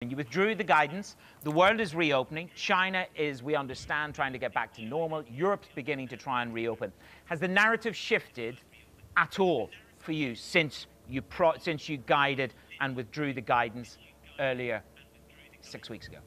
You withdrew the guidance. The world is reopening. China is, we understand, trying to get back to normal. Europe's beginning to try and reopen. Has the narrative shifted at all for you since you guided and withdrew the guidance earlier 6 weeks ago?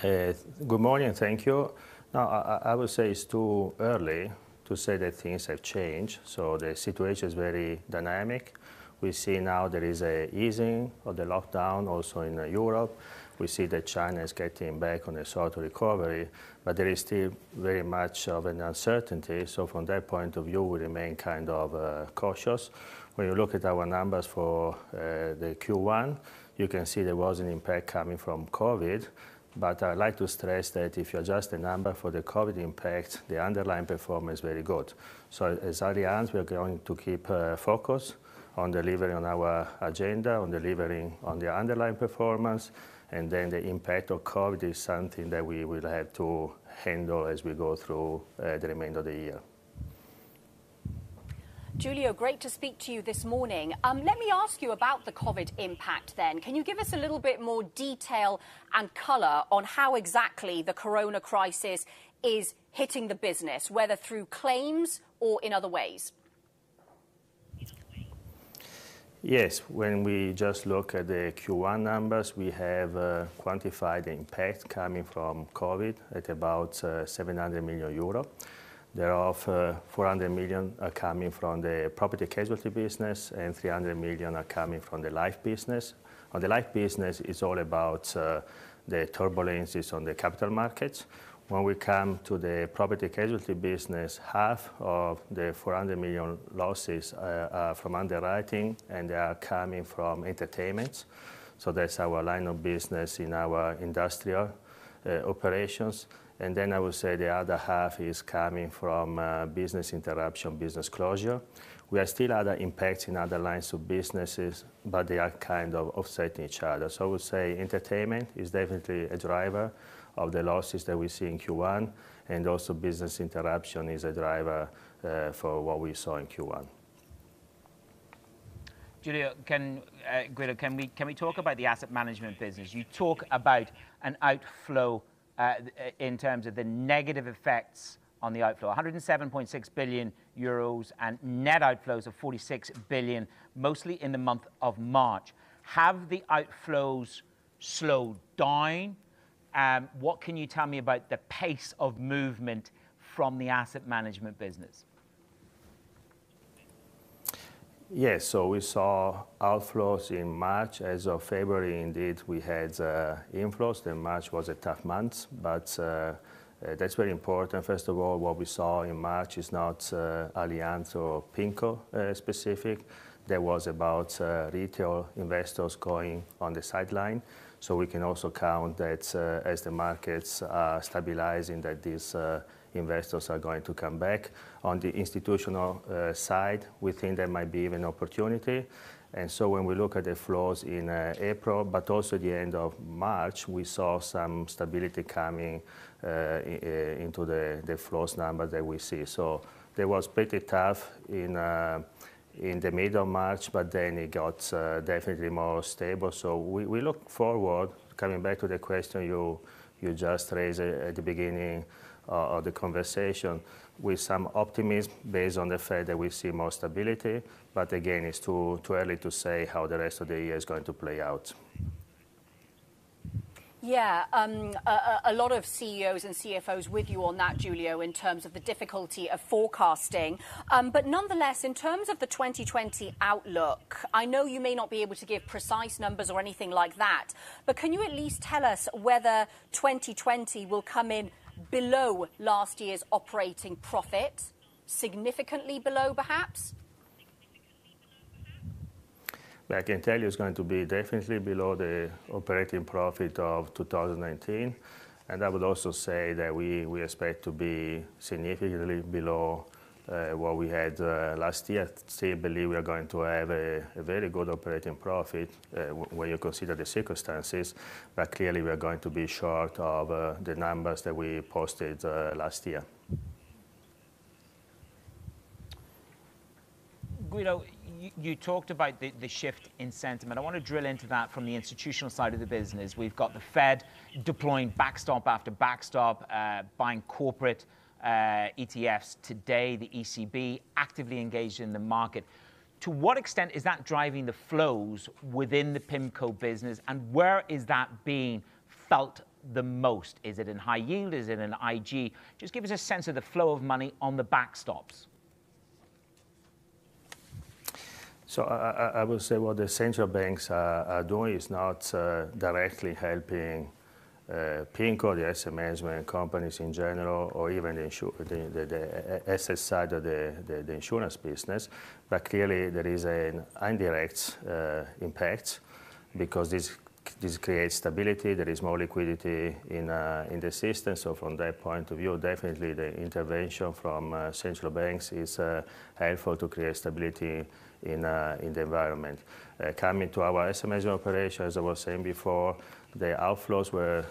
Good morning, thank you. Now, I would say it's too early to say that things have changed. So the situation is very dynamic. We see now there is a easing of the lockdown also in Europe. We see that China is getting back on a sort of recovery, but there is still very much of an uncertainty. So from that point of view, we remain kind of cautious. When you look at our numbers for the Q1, you can see there was an impact coming from COVID. But I'd like to stress that if you adjust the number for the COVID impact, the underlying performance is very good. So as Allianz, we are going to keep focus on delivering on our agenda, on delivering on the underlying performance, and then the impact of COVID is something that we will have to handle as we go through the remainder of the year. Giulio, great to speak to you this morning. Let me ask you about the COVID impact then. Can you give us a little bit more detail and colour on how exactly the corona crisis is hitting the business, whether through claims or in other ways? Yes, when we just look at the Q1 numbers, we have quantified the impact coming from COVID at about 700 million euro. Thereof, 400 million are coming from the property casualty business and 300 million are coming from the life business. On the life business, it's all about the turbulences on the capital markets. When we come to the property casualty business, half of the 400 million losses are from underwriting and they are coming from entertainment. So that's our line of business in our industrial operations. And then I would say the other half is coming from business interruption, business closure. We have still other impacts in other lines of businesses, but they are kind of offsetting each other. So I would say entertainment is definitely a driver of the losses that we see in Q1, and also business interruption is a driver for what we saw in Q1. Giulio, Guido, can we talk about the asset management business? You talk about an outflow in terms of the negative effects on the outflow, 107.6 billion euros and net outflows of 46 billion, mostly in the month of March. Have the outflows slowed down? What can you tell me about the pace of movement from the asset management business? Yes, so we saw outflows in March. As of February, indeed, we had inflows. Then March was a tough month, but that's very important. First of all, what we saw in March is not Allianz or PIMCO specific. There was about retail investors going on the sideline. So we can also count that as the markets are stabilizing, that these investors are going to come back. On the institutional side, we think there might be even opportunity. And so when we look at the flows in April, but also at the end of March, we saw some stability coming into the flows number that we see. So there was pretty tough in the middle of March, but then it got definitely more stable. So we look forward, coming back to the question you just raised at the beginning of the conversation, with some optimism based on the fact that we see more stability. But again, it's too early to say how the rest of the year is going to play out. Yeah, a lot of CEOs and CFOs with you on that, Giulio, in terms of the difficulty of forecasting. But nonetheless, in terms of the 2020 outlook, I know you may not be able to give precise numbers or anything like that, but can you at least tell us whether 2020 will come in below last year's operating profit, significantly below perhaps? I can tell you it's going to be definitely below the operating profit of 2019. And I would also say that we expect to be significantly below what we had last year. I still believe we are going to have a very good operating profit when you consider the circumstances, but clearly we are going to be short of the numbers that we posted last year. Guido, you talked about the shift in sentiment. I want to drill into that from the institutional side of the business. We've got the Fed deploying backstop after backstop, buying corporate ETFs today, the ECB actively engaged in the market. To what extent is that driving the flows within the PIMCO business, and where is that being felt the most? Is it in high yield? Is it in IG? Just give us a sense of the flow of money on the backstops. So I would say what the central banks are doing is not directly helping PIMCO, the asset management companies in general, or even the asset side of the insurance business. But clearly there is an indirect impact because this creates stability. There is more liquidity in the system. So from that point of view, definitely the intervention from central banks is helpful to create stability in the environment. Coming to our asset management operation, as I was saying before, the outflows were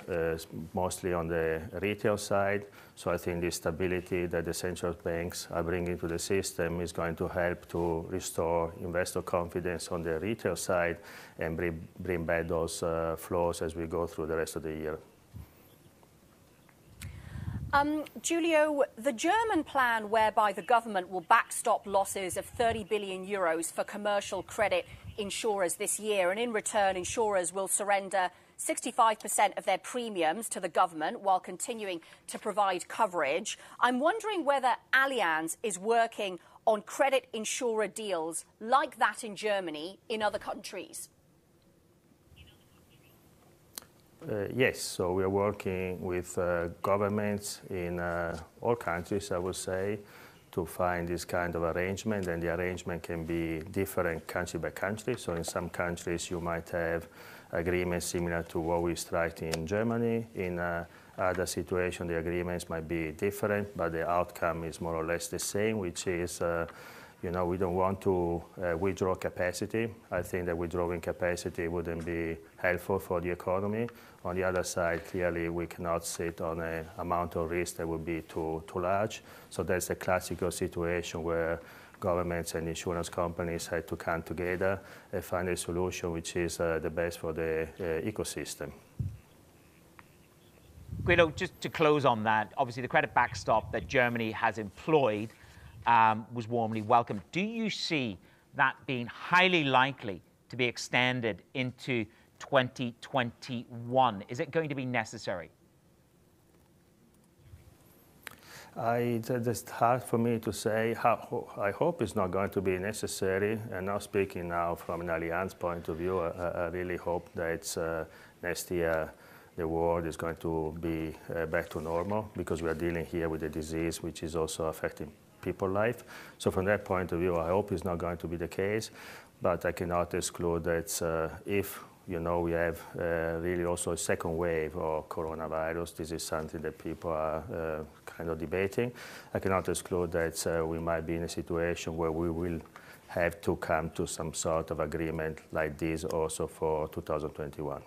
mostly on the retail side. So I think the stability that the central banks are bringing to the system is going to help to restore investor confidence on the retail side and bring back those flows as we go through the rest of the year. Giulio, the German plan whereby the government will backstop losses of 30 billion euros for commercial credit insurers this year, and in return insurers will surrender 65% of their premiums to the government while continuing to provide coverage. I'm wondering whether Allianz is working on credit insurer deals like that in Germany in other countries. Yes, so we are working with governments in all countries, I would say, to find this kind of arrangement, and the arrangement can be different country by country. So in some countries you might have agreements similar to what we struck in Germany. In other situations the agreements might be different, but the outcome is more or less the same, which is we don't want to withdraw capacity. I think that withdrawing capacity wouldn't be helpful for the economy. On the other side, clearly, we cannot sit on an amount of risk that would be too large. So that's a classical situation where governments and insurance companies had to come together and find a solution which is the best for the ecosystem. Guido, just to close on that, obviously the credit backstop that Germany has employed was warmly welcomed. Do you see that being highly likely to be extended into 2021? Is it going to be necessary? It's hard for me to say. I hope it's not going to be necessary. And now speaking now from an Allianz point of view, I really hope that next year the world is going to be back to normal, because we are dealing here with a disease which is also affecting people's life. So from that point of view, I hope it's not going to be the case. But I cannot exclude that if we have really also a second wave of coronavirus. This is something that people are kind of debating. I cannot exclude that we might be in a situation where we will have to come to some sort of agreement like this also for 2021.